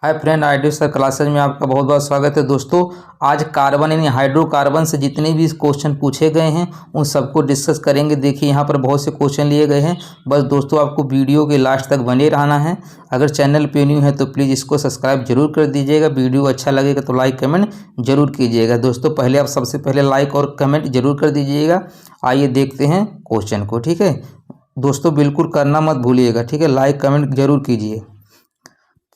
Hi friend, ID sir classes में आपका बहुत बहुत स्वागत है। दोस्तों, आज कार्बन यानी हाइड्रोकार्बन से जितने भी क्वेश्चन पूछे गए हैं उन सबको डिस्कस करेंगे। देखिए यहाँ पर बहुत से क्वेश्चन लिए गए हैं। बस दोस्तों, आपको वीडियो के लास्ट तक बने रहना है। अगर चैनल पे न्यू है तो प्लीज़ इसको सब्सक्राइब जरूर कर दीजिएगा। वीडियो अच्छा लगेगा तो लाइक कमेंट जरूर कीजिएगा। दोस्तों, पहले आप सबसे पहले लाइक और कमेंट जरूर कर दीजिएगा। आइए देखते हैं क्वेश्चन को। ठीक है दोस्तों, बिल्कुल करना मत भूलिएगा। ठीक है, लाइक कमेंट जरूर कीजिए।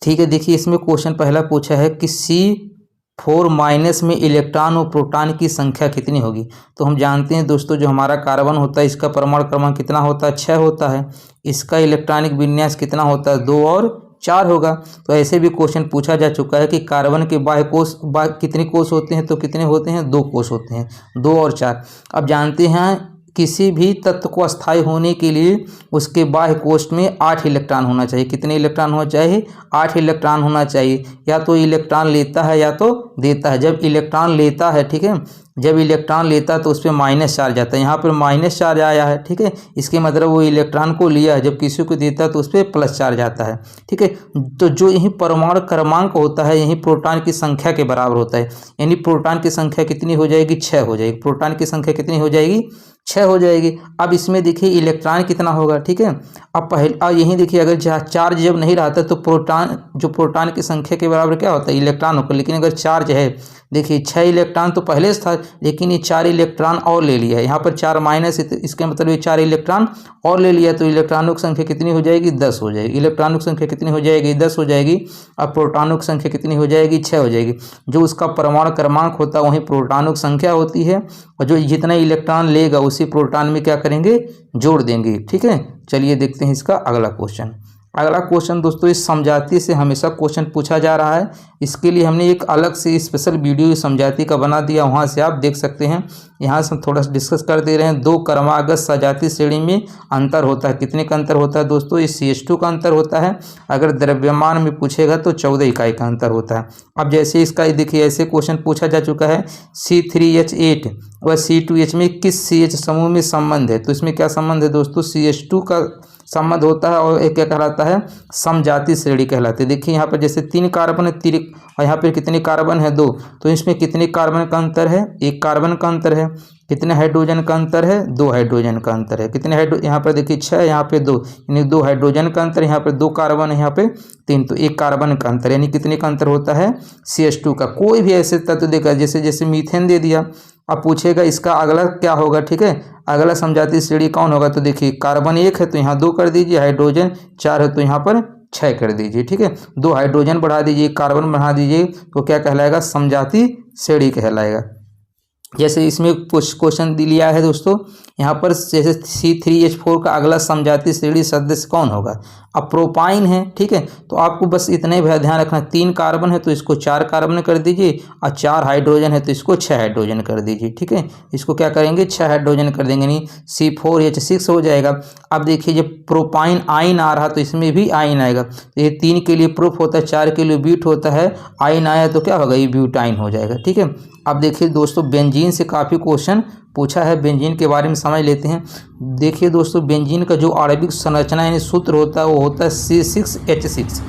ठीक है, देखिए इसमें क्वेश्चन पहला पूछा है कि C4 माइनस में इलेक्ट्रॉन और प्रोटॉन की संख्या कितनी होगी। तो हम जानते हैं दोस्तों, जो हमारा कार्बन होता है इसका परमाणु क्रमांक कितना होता है, 6 होता है। इसका इलेक्ट्रॉनिक विन्यास कितना होता है, 2 और 4 होगा। तो ऐसे भी क्वेश्चन पूछा जा चुका है कि कार्बन के बाह्य कोश कितने कोश होते हैं, तो कितने होते हैं, 2 कोश होते हैं, 2 और 4। अब जानते हैं किसी भी तत्व को अस्थायी होने के लिए उसके बाह्य कोश में 8 इलेक्ट्रॉन होना चाहिए। कितने इलेक्ट्रॉन होना चाहिए, 8 इलेक्ट्रॉन होना चाहिए। या तो इलेक्ट्रॉन लेता है या तो देता है। जब इलेक्ट्रॉन लेता है, ठीक है, जब इलेक्ट्रॉन लेता है तो उस पर माइनस चार्ज आता है। यहाँ पर माइनस चार्ज आया है, ठीक है, इसके मतलब वो इलेक्ट्रॉन को लिया है। जब किसी को देता है तो उस पर प्लस चार्ज आता है। ठीक है, तो जो यही परमाणु क्रमांक होता है यही प्रोटॉन की संख्या के बराबर होता है। यानी प्रोटॉन की संख्या कितनी हो जाएगी, 6 हो जाएगी। प्रोटॉन की संख्या कितनी हो जाएगी, 6 हो जाएगी। अब इसमें देखिए इलेक्ट्रॉन कितना होगा। ठीक है, अब यही देखिए, अगर चार्ज जब नहीं रहता तो प्रोटॉन की संख्या के बराबर क्या होता है, इलेक्ट्रॉन होगा। लेकिन अगर चार्ज है, देखिए 6 इलेक्ट्रॉन तो पहले से था, लेकिन ये 4 इलेक्ट्रॉन और ले लिया है। यहाँ पर 4 माइनस है, इसके मतलब ये 4 इलेक्ट्रॉन और ले लिया, तो इलेक्ट्रॉनों की संख्या कितनी हो जाएगी, 10 हो जाएगी। इलेक्ट्रॉनों की संख्या कितनी हो जाएगी, 10 हो जाएगी। अब प्रोटॉनों की संख्या कितनी हो जाएगी, 6 हो जाएगी। जो उसका परमाणु क्रमांक होता है वही प्रोटॉनों की संख्या होती है, और जो जितना इलेक्ट्रॉन लेगा उसी प्रोटॉन में क्या करेंगे, जोड़ देंगे। ठीक है, चलिए देखते हैं इसका अगला क्वेश्चन। अगला क्वेश्चन दोस्तों, इस समझाती से हमेशा क्वेश्चन पूछा जा रहा है। इसके लिए हमने एक अलग से स्पेशल वीडियो इस समझाती का बना दिया, वहाँ से आप देख सकते हैं। यहाँ से हम थोड़ा सा डिस्कस कर दे रहे हैं। 2 क्रमागत सजातीय श्रेणी में अंतर होता है। कितने का अंतर होता है दोस्तों, इस CH2 का अंतर होता है। अगर द्रव्यमान में पूछेगा तो 14 इकाई का अंतर होता है। अब जैसे इसका देखिए, ऐसे क्वेश्चन पूछा जा चुका है। C3H8 व C2H में किस CH समूह में संबंध है। तो इसमें क्या संबंध है दोस्तों, CH2 का संबंध होता है, और एक क्या कहलाता है, समजातीय श्रेणी कहलाती है। देखिए यहाँ पर जैसे 3 कार्बन है, और यहाँ पर कितने कार्बन है, 2। तो इसमें कितने कार्बन का अंतर है, 1 कार्बन का अंतर है। कितने हाइड्रोजन का अंतर है, 2 हाइड्रोजन का अंतर है। कितने यहाँ पर देखिए 6, यहाँ पे 2, यानी 2 हाइड्रोजन का अंतर। यहाँ पर 2 कार्बन है, यहाँ पे 3, तो 1 कार्बन का अंतर। यानी कितने का अंतर होता है, CH2 का। कोई भी ऐसे तत्व देगा, जैसे जैसे मीथेन दे दिया, अब पूछेगा इसका अगला क्या होगा। ठीक है, अगला समजातीय श्रेणी कौन होगा। तो देखिए कार्बन 1 है तो यहाँ 2 कर दीजिए, हाइड्रोजन 4 है तो यहाँ पर 6 कर दीजिए। ठीक है, 2 हाइड्रोजन बढ़ा दीजिए, कार्बन बढ़ा दीजिए, तो क्या कहलाएगा, समजातीय श्रेणी कहलाएगा। जैसे इसमें कुछ क्वेश्चन लिया है दोस्तों, यहाँ पर जैसे C3H4 का अगला समजातीय श्रेणी सदस्य कौन होगा। अब प्रोपाइन है, ठीक है, तो आपको बस इतने भी ध्यान रखना, 3 कार्बन है तो इसको 4 कार्बन कर दीजिए, और 4 हाइड्रोजन है तो इसको 6 हाइड्रोजन कर दीजिए। ठीक है, इसको क्या करेंगे, 6 हाइड्रोजन कर देंगे, नहीं C4H6 हो जाएगा। अब देखिए जब प्रोपाइन आइन आ रहा तो इसमें भी आइन आएगा। ये 3 के लिए प्रूफ होता है, 4 के लिए ब्यूट होता है, आइन आया तो क्या होगा, ये ब्यूटाइन हो जाएगा। ठीक है, अब देखिए दोस्तों, बेंजीन से काफ़ी क्वेश्चन पूछा है। बेंजीन के बारे में समझ लेते हैं। देखिए दोस्तों, बेंजीन का जो आणविक संरचना यानी सूत्र होता है वो होता है C6H6।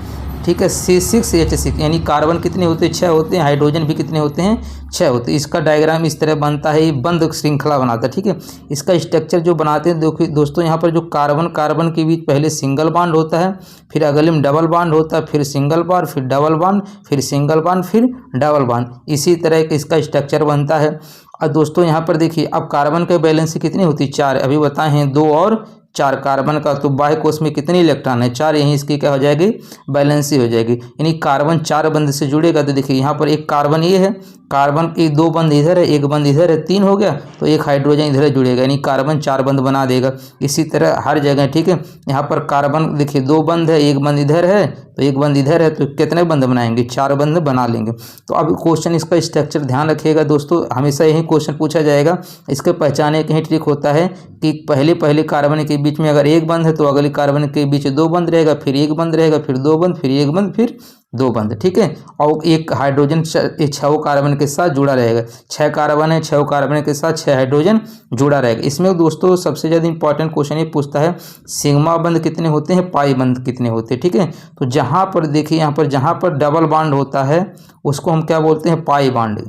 ठीक है, C6H6 यानी कार्बन कितने होते हैं, 6 होते हैं। हाइड्रोजन भी कितने होते हैं, 6 होते हैं। इसका डायग्राम इस तरह बनता है, ये बंद श्रृंखला बनाता है। ठीक है, इसका स्ट्रक्चर जो बनाते हैं, देखिए दोस्तों, यहाँ पर जो कार्बन के बीच पहले सिंगल बॉन्ड होता है, फिर अगले में डबल बॉन्ड होता है, फिर सिंगल बॉन्ड, फिर डबल बॉन्ड, फिर सिंगल बॉन्ड, फिर डबल बॉन्ड। इसी तरह का इसका स्ट्रक्चर बनता है। और दोस्तों यहाँ पर देखिए, अब कार्बन का बैलेंस कितनी होती है, 4। अभी बताए हैं 2 और 4 कार्बन का, तो बाह्य कोश में कितने इलेक्ट्रॉन है, 4। यहीं इसकी क्या हो जाएगी, बैलेंसी हो जाएगी। यानी कार्बन 4 बंध से जुड़ेगा। तो देखिए यहाँ पर एक कार्बन ये है, कार्बन के 2 बंध इधर है, 1 बंध इधर है, 3 हो गया, तो 1 हाइड्रोजन इधर जुड़ेगा, यानी कार्बन 4 बंध बना देगा। इसी तरह हर जगह। ठीक है, यहाँ पर कार्बन देखिए 2 बंध है, 1 बंध इधर है, तो 1 बंध इधर है, तो कितने बंध बनाएंगे, 4 बंध बना लेंगे। तो अब क्वेश्चन इसका स्ट्रक्चर ध्यान रखिएगा दोस्तों, हमेशा यही क्वेश्चन पूछा जाएगा। इसके पहचाने का ही ट्रिक होता है कि पहले कार्बन के बीच में अगर 1 बंध है तो अगले कार्बन के बीच 2 बंध रहेगा, फिर 1 बंध रहेगा, फिर 2 बंध, फिर 1 बंध, फिर 2 बंध, ठीक है। और एक हाइड्रोजन 6 कार्बन के साथ जुड़ा रहेगा, 6 कार्बन है, 6 कार्बन के साथ 6 हाइड्रोजन जुड़ा रहेगा। इसमें दोस्तों सबसे ज़्यादा इंपॉर्टेंट क्वेश्चन ये पूछता है सिग्मा बंध कितने होते हैं, पाई बंध कितने होते हैं, ठीक है। तो जहाँ पर देखिए, यहाँ पर जहाँ पर डबल बॉन्ड होता है उसको हम क्या बोलते हैं, पाई बॉन्ड,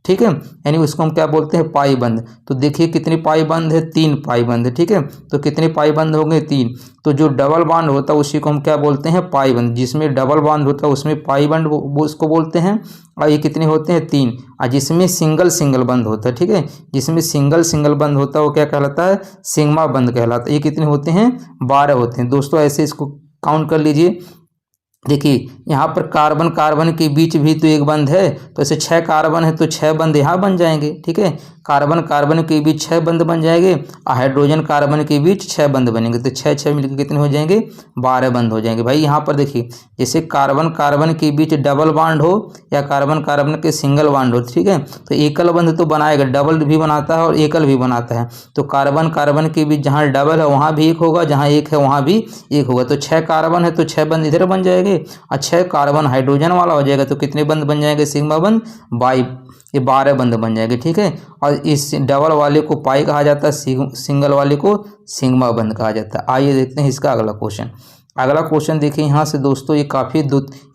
ठीक है, यानी उसको हम क्या बोलते हैं, पाई बंध। तो देखिए कितनी पाई बंध है, 3 पाई बंध, ठीक है। तो कितने पाई बंध हो गए, 3। तो जो डबल बॉन्ड होता है उसी को हम क्या बोलते हैं, पाई बंध। जिसमें डबल बॉन्ड होता है उसमें पाई बंध वो उसको बोलते हैं। और ये कितने होते हैं, 3। और जिसमें सिंगल बंध होता है, ठीक है, जिसमें सिंगल बंध होता है वो क्या कहलाता है, सिग्मा बंध कहलाता है। ये कितने होते हैं, 12 होते हैं दोस्तों। ऐसे इसको काउंट कर लीजिए। देखिए यहाँ पर कार्बन कार्बन के बीच भी तो एक बंध है, तो ऐसे 6 कार्बन है तो 6 बंध यहाँ बन जाएंगे, ठीक है। कार्बन कार्बन के बीच 6 बंध बन जाएंगे और हाइड्रोजन कार्बन के बीच 6 बंध बनेंगे। तो 6 मिलकर कितने हो जाएंगे, 12 बंध हो जाएंगे। भाई यहाँ पर देखिए जैसे कार्बन कार्बन के बीच डबल बॉन्ड हो या कार्बन कार्बन के सिंगल बॉन्ड हो, ठीक है, तो एकल बंध तो बनाएगा, डबल भी बनाता है और एकल भी बनाता है। तो कार्बन कार्बन के बीच जहाँ डबल है वहाँ भी एक होगा, जहाँ एक है वहाँ भी एक होगा। तो 6 कार्बन है तो 6 बंध इधर बन जाएंगे और 6 कार्बन हाइड्रोजन वाला हो जाएगा। तो कितने बंध बन जाएंगे, सिग्मा बंध, ये 12 बंध बन जाएंगे, ठीक है। और इस डबल वाले को पाई कहा जाता है, सिंगल वाले को सिग्मा बंध कहा जाता है। आइए देखते हैं इसका अगला क्वेश्चन। अगला क्वेश्चन देखिए यहाँ से दोस्तों, ये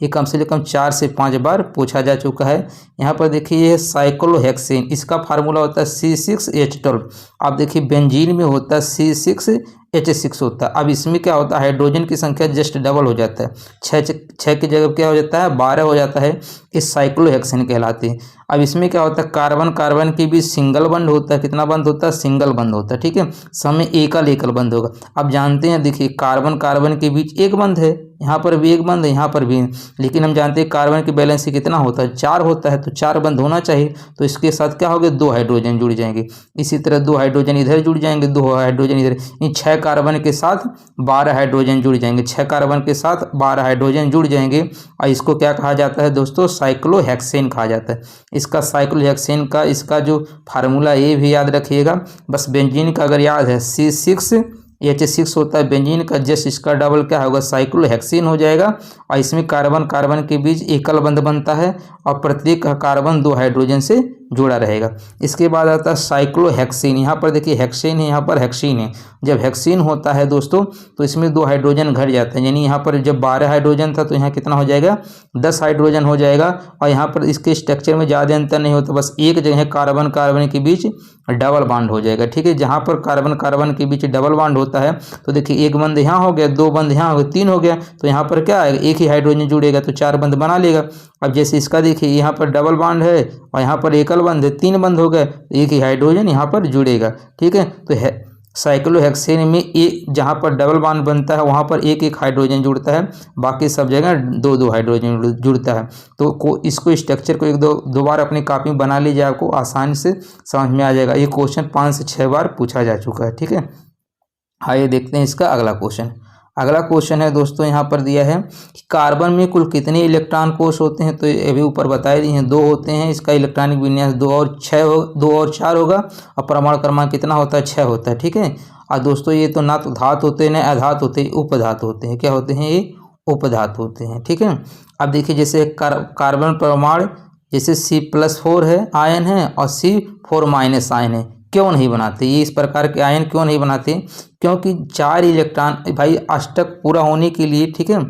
कम से कम 4 से 5 बार पूछा जा चुका है। यहाँ पर देखिए ये साइक्लोहेक्सेन, इसका फार्मूला होता है C6H12। आप देखिए बेंजीन में होता है C6H6 होता है। अब इसमें क्या होता है, हाइड्रोजन की संख्या जस्ट डबल हो जाता है, 6 की जगह क्या हो जाता है, 12 हो जाता है। इस साइक्लोहेक्सेन कहलाते हैं। अब इसमें क्या होता है, कार्बन कार्बन के बीच सिंगल बंध होता है। कितना बंध होता है, सिंगल बंध होता है, ठीक है। समय एकल बंध होगा। अब जानते हैं, देखिए कार्बन कार्बन के बीच एक बंध है, यहाँ पर भी एक बंध है, यहाँ पर भी, लेकिन हम जानते हैं कार्बन की बैलेंस कितना होता है, 4 होता है। तो 4 बंध होना चाहिए। तो इसके साथ क्या होगा, 2 हाइड्रोजन जुड़ जाएंगे। इसी तरह 2 हाइड्रोजन इधर जुड़ जाएंगे, 2 हाइड्रोजन इधर। इन 6 कार्बन के साथ 12 हाइड्रोजन जुड़ जाएंगे, 6 कार्बन के साथ 12 हाइड्रोजन जुड़ जाएंगे। और इसको क्या कहा जाता है दोस्तों, साइक्लोहेक्सेन कहा जाता है। इसका साइक्लोहेक्सेन का इसका जो फार्मूला ये भी याद रखिएगा। बस बेंजीन का अगर याद है C6H6 होता है बेंजीन का, जस्ट इसका डबल क्या होगा, साइक्लोहेक्सेन हो जाएगा। और इसमें कार्बन कार्बन के बीच एकल बंध बनता है और प्रत्येक कार्बन 2 हाइड्रोजन से जुड़ा रहेगा। इसके बाद आता है साइक्लोहेक्सेन। यहाँ पर देखिए हेक्सेन है, यहाँ पर हेक्सीन है। जब हेक्सीन होता है दोस्तों तो इसमें 2 हाइड्रोजन घट जाते हैं, यानी यहाँ पर जब 12 हाइड्रोजन था तो यहाँ कितना हो जाएगा, 10 हाइड्रोजन हो जाएगा। और यहाँ पर इसके स्ट्रक्चर में ज़्यादा अंतर नहीं होता, बस एक जगह कार्बन कार्बन के बीच डबल बॉन्ड हो जाएगा, ठीक है। जहाँ पर कार्बन कार्बन के बीच डबल बॉन्ड होता है तो देखिए एक बंध यहाँ हो गया, 2 बंध यहाँ हो गया, 3 हो गया। तो यहाँ पर क्या आएगा, एक ही हाइड्रोजन जुड़ेगा तो 4 बंध बना लेगा। अब जैसे इसका देखिए यहाँ पर डबल बॉन्ड है और यहाँ पर एकल बंध है, 3 बंध हो गए, एक ही हाइड्रोजन यहाँ पर जुड़ेगा, ठीक है। तो साइक्लोहेक्सेन में जहाँ पर डबल बॉन्ड बनता है वहाँ पर एक हाइड्रोजन जुड़ता है, बाकी सब जगह 2 हाइड्रोजन जुड़ता है। तो इसको स्ट्रक्चर को 1-2 बार अपनी कॉपी में बना लीजिए, आपको आसानी से समझ में आ जाएगा। ये क्वेश्चन 5 से 6 बार पूछा जा चुका है, ठीक है। आइए देखते हैं इसका अगला क्वेश्चन। अगला क्वेश्चन है दोस्तों, यहाँ पर दिया है कि कार्बन में कुल कितने इलेक्ट्रॉन कोष होते हैं। तो अभी ऊपर बताए दिए हैं, 2 होते हैं। इसका इलेक्ट्रॉनिक विन्यास 2 और 4 होगा और परमाणु क्रमांक कितना होता है, 6 होता है, ठीक है। और दोस्तों ये तो ना तो धातु होते हैं ना अधातु होते हैं, उपधातु होते हैं। क्या होते हैं, ये उपधातु होते हैं, ठीक है। अब देखिए जैसे कार्बन परमाणु जैसे C+4 है आयन है और C4- आयन है, क्यों नहीं बनाते, ये इस प्रकार के आयन क्यों नहीं बनाते, क्योंकि 4 इलेक्ट्रॉन भाई अष्टक पूरा होने के लिए, ठीक है,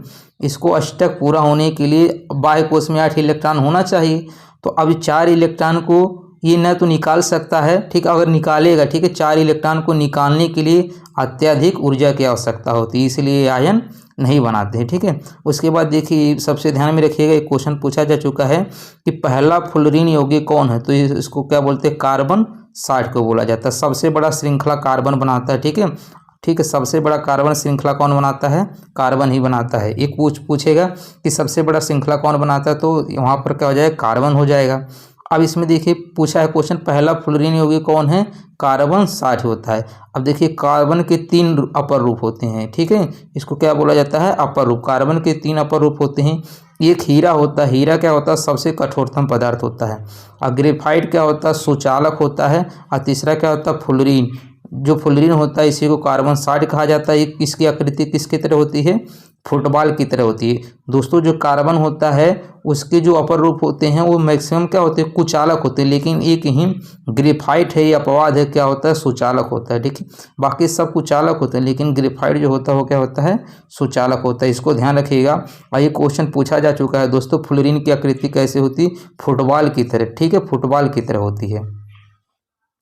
इसको अष्टक पूरा होने के लिए बाह्य कोश में 8 इलेक्ट्रॉन होना चाहिए। तो अब 4 इलेक्ट्रॉन को ये न तो निकाल सकता है, ठीक है, अगर निकालेगा, ठीक है, 4 इलेक्ट्रॉन को निकालने के लिए अत्यधिक ऊर्जा की आवश्यकता होती है, इसलिए आयन नहीं बनाते हैं, ठीक है। उसके बाद देखिए सबसे ध्यान में रखिएगा, एक क्वेश्चन पूछा जा चुका है कि पहला फ्लोरीन यौगिक कौन है। तो इसको क्या बोलते हैं, कार्बन 60 को बोला जाता है। सबसे बड़ा श्रृंखला कार्बन बनाता है, ठीक है, ठीक है। सबसे बड़ा कार्बन श्रृंखला कौन बनाता है, कार्बन ही बनाता है। एक पूछेगा कि सबसे बड़ा श्रृंखला कौन बनाता है, तो वहाँ पर क्या हो जाएगा, कार्बन हो जाएगा। अब इसमें देखिए पूछा है क्वेश्चन, पहला फ्लोरीन यौगिक कौन है, कार्बन 60 होता है। अब देखिए कार्बन के 3 अपर रूप होते हैं, ठीक है, इसको क्या बोला जाता है, अपर रूप। कार्बन के 3 अपर रूप होते हैं। एक हीरा होता है, हीरा क्या होता है, सबसे कठोरतम पदार्थ होता है। और ग्रेफाइट क्या होता है, सुचालक होता है। और तीसरा क्या होता है, फ्लोरीन, जो फ्लोरीन होता है इसी को कार्बन 60 कहा जाता है। ये किसकी आकृति किसकी तरह होती है, फुटबॉल की तरह होती है। दोस्तों जो कार्बन होता है उसके जो अपर रूप होते हैं वो मैक्सिमम क्या होते हैं, कुचालक होते हैं, लेकिन एक ही ग्रेफाइट है या अपवाद है, क्या होता है, सुचालक होता है। ठीक है, बाकी सब कुचालक होते हैं लेकिन ग्रेफाइट जो होता है वो क्या होता है, सुचालक होता है। इसको ध्यान रखिएगा। और ये क्वेश्चन पूछा जा चुका है दोस्तों, फ्लोरीन की आकृति कैसे होती है, फुटबॉल की तरह। ठीक है, फुटबॉल की तरह होती है।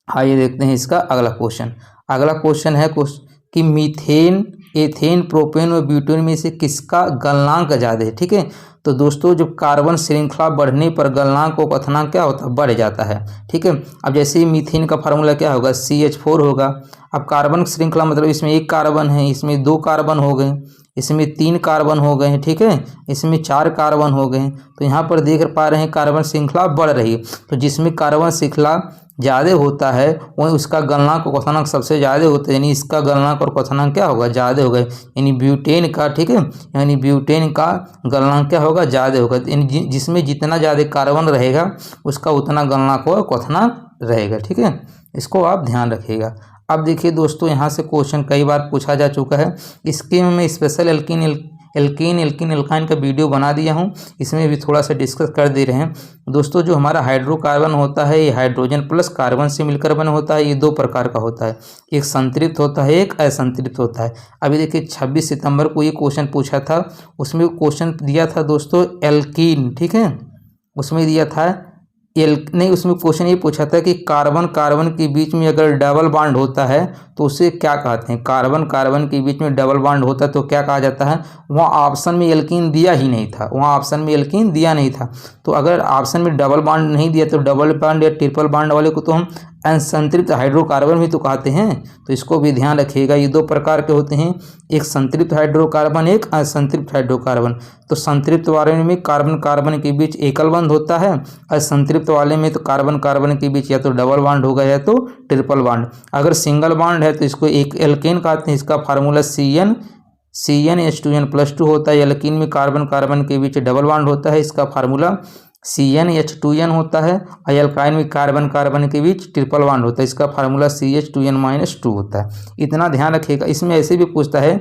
आइए देखते हैं इसका अगला क्वेश्चन। अगला क्वेश्चन है कि मीथेन, एथेन, प्रोपेन और ब्यूटेन में से किसका गलनांक ज़्यादा है। ठीक है, तो दोस्तों जब कार्बन श्रृंखला बढ़ने पर गलनांक और क्वथनांक क्या होता है, बढ़ जाता है। ठीक है, अब जैसे मीथेन का फार्मूला क्या होगा, CH4 होगा। अब कार्बन श्रृंखला मतलब इसमें एक कार्बन है, इसमें 2 कार्बन हो गए, इसमें 3 कार्बन हो गए हैं। ठीक है, इसमें 4 कार्बन हो गए हैं। तो यहाँ पर देख पा रहे हैं कार्बन श्रृंखला बढ़ रही है। तो जिसमें कार्बन श्रृंखला ज़्यादा होता है वहीं उसका गलनांक और क्वथनांक सबसे ज़्यादा होता है, यानी इसका गलनांक और क्वथनांक क्या होगा, ज़्यादा होगा। यानी ब्यूटेन का, ठीक है, यानी ब्यूटेन का गलनांक क्या होगा, ज़्यादा होगा। यानी जिसमें जितना ज़्यादा कार्बन रहेगा उसका उतना गलनांक और क्वथनांक रहेगा। ठीक है, इसको आप ध्यान रखिएगा। अब देखिए दोस्तों, यहाँ से क्वेश्चन कई बार पूछा जा चुका है। इसके में स्पेशल एल्कीन एल्काइन का वीडियो बना दिया हूँ, इसमें भी थोड़ा सा डिस्कस कर दे रहे हैं। दोस्तों जो हमारा हाइड्रोकार्बन होता है ये हाइड्रोजन प्लस कार्बन से मिलकर बना होता है। ये 2 प्रकार का होता है, एक संतृप्त होता है, एक असंतृप्त होता है। अभी देखिए 26 सितंबर को ये क्वेश्चन पूछा था, उसमें क्वेश्चन दिया था दोस्तों एल्कीन। ठीक है, उसमें दिया था नहीं, उसमें क्वेश्चन ये पूछा था कि कार्बन कार्बन के बीच में अगर डबल बॉन्ड होता है तो उसे क्या कहते हैं। कार्बन कार्बन के बीच में डबल बॉन्ड होता है तो क्या कहा जाता है। वहाँ ऑप्शन में एल्कीन दिया ही नहीं था, वहाँ ऑप्शन में एल्कीन दिया नहीं था। तो अगर ऑप्शन में डबल बॉन्ड नहीं दिया तो डबल बॉन्ड या ट्रिपल बॉन्ड वाले को तो हम असंतृप्त हाइड्रोकार्बन भी तो कहते हैं। तो इसको भी ध्यान रखिएगा। ये 2 प्रकार के होते हैं, एक संतृप्त हाइड्रोकार्बन, एक असंतृप्त हाइड्रोकार्बन। तो संतृप्त वाले में कार्बन कार्बन के बीच एकल बॉन्ड होता है, असंतृप्त वाले में तो कार्बन कार्बन के बीच या तो डबल बॉन्ड होगा या तो ट्रिपल बॉन्ड। अगर सिंगल बॉन्ड है तो इसको एक एल्केन कहते हैं। इसका फार्मूला CnH2n+2 होता है। एल्कीन में कार्बन कार्बन के बीच डबल बॉन्ड होता है, इसका फार्मूला CnH2n होता है। और एल्काइन में कार्बन कार्बन के बीच ट्रिपल बॉन्ड होता है, इसका फार्मूला CH2n-2 होता है। इतना ध्यान रखिएगा। इसमें ऐसे भी पूछता है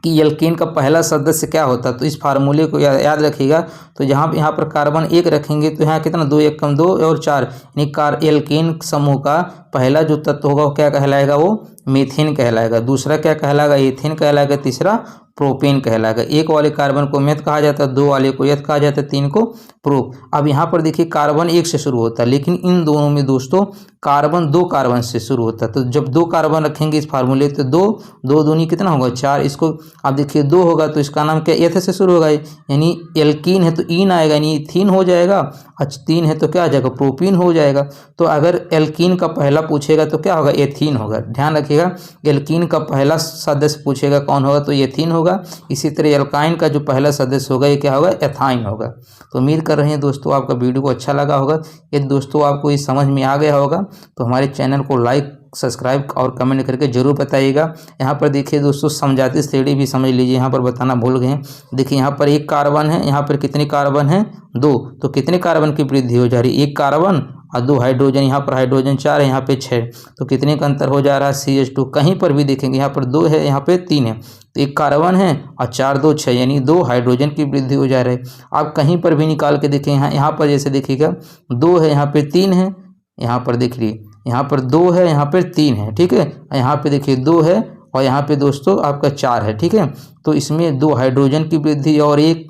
कि एल्केन का पहला सदस्य क्या होता है, तो इस फार्मूले को याद रखिएगा। तो यहाँ पर कार्बन 1 रखेंगे तो यहाँ कितना 2 1 कम 2 और 4, यानी एल्केन समूह का पहला जो तत्व होगा वो क्या कहलाएगा, वो मीथेन कहलाएगा। दूसरा क्या कहलाएगा, एथेन कहलाएगा। तीसरा प्रोपेन कहलाएगा। एक वाले कार्बन को मेथ कहा जाता है, 2 वाले को एथ कहा जाता है, 3 को प्रोप। अब यहाँ पर देखिए कार्बन 1 से शुरू होता है, लेकिन इन दोनों में दोस्तों कार्बन 2 कार्बन से शुरू होता है। तो जब 2 कार्बन रखेंगे इस फार्मूले तो 2 दूनी कितना होगा 4। इसको आप देखिए 2 होगा तो इसका नाम क्या, एथ से शुरू होगा, यानी एल्कीन है तो ईन आएगा, यानी इथीन हो जाएगा। अच्छा 3 है तो क्या आ जाएगा, प्रोपीन हो जाएगा। तो अगर एल्कीन का पहला पूछेगा तो क्या होगा, एथीन होगा। ध्यान रखिएगा, एल्कीन का पहला सदस्य पूछेगा कौन होगा तो एथीन होगा। इसी तरह एल्काइन का जो पहला सदस्य होगा ये क्या होगा, एथाइन होगा। तो उम्मीद कर रहे हैं दोस्तों आपका वीडियो को अच्छा लगा होगा। यदि दोस्तों आपको ये समझ में आ गया होगा तो हमारे चैनल को लाइक, सब्सक्राइब और कमेंट करके जरूर बताइएगा। यहाँ पर देखिए दोस्तों समजातीय श्रेणी भी समझ लीजिए, यहाँ पर बताना भूल गए हैं। देखिए यहाँ पर 1 कार्बन है, यहाँ पर कितने कार्बन है 2, तो कितने कार्बन की वृद्धि हो जा रही है, 1 कार्बन और 2 हाइड्रोजन। यहाँ पर हाइड्रोजन 4 है, यहाँ पे 6, तो कितने का अंतर हो जा रहा है CH2। कहीं पर भी देखेंगे यहाँ पर 2 है, यहाँ पे 3 है, तो 1 कार्बन है और 4 2 6, यानी 2 हाइड्रोजन की वृद्धि हो जा रही है। आप कहीं पर भी निकाल के देखें, यहाँ पर जैसे देखिएगा 2 है, यहाँ पे 3 है, यहाँ पर देखिए यहाँ पर 2 है, यहाँ पर 3 है, ठीक है। यहाँ पे देखिए 2 है और यहाँ पे दोस्तों आपका 4 है, ठीक है। तो इसमें 2 हाइड्रोजन की वृद्धि और 1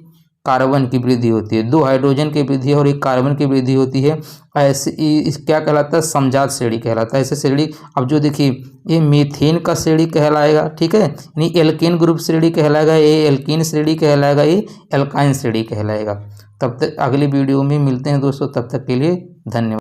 कार्बन की वृद्धि होती है। 2 हाइड्रोजन की वृद्धि और 1 कार्बन की वृद्धि होती है। ऐसे इस क्या कहलाता है, समजात श्रेणी कहलाता है। ऐसे श्रेणी अब जो देखिए ये मीथेन का श्रेणी कहलाएगा, ठीक है, यानी एल्केन ग्रुप श्रेणी कहलाएगा, ये एल्कीन श्रेणी कहलाएगा, ये एल्काइन श्रेणी कहलाएगा। तब तक अगली वीडियो में मिलते हैं दोस्तों, तब तक के लिए धन्यवाद।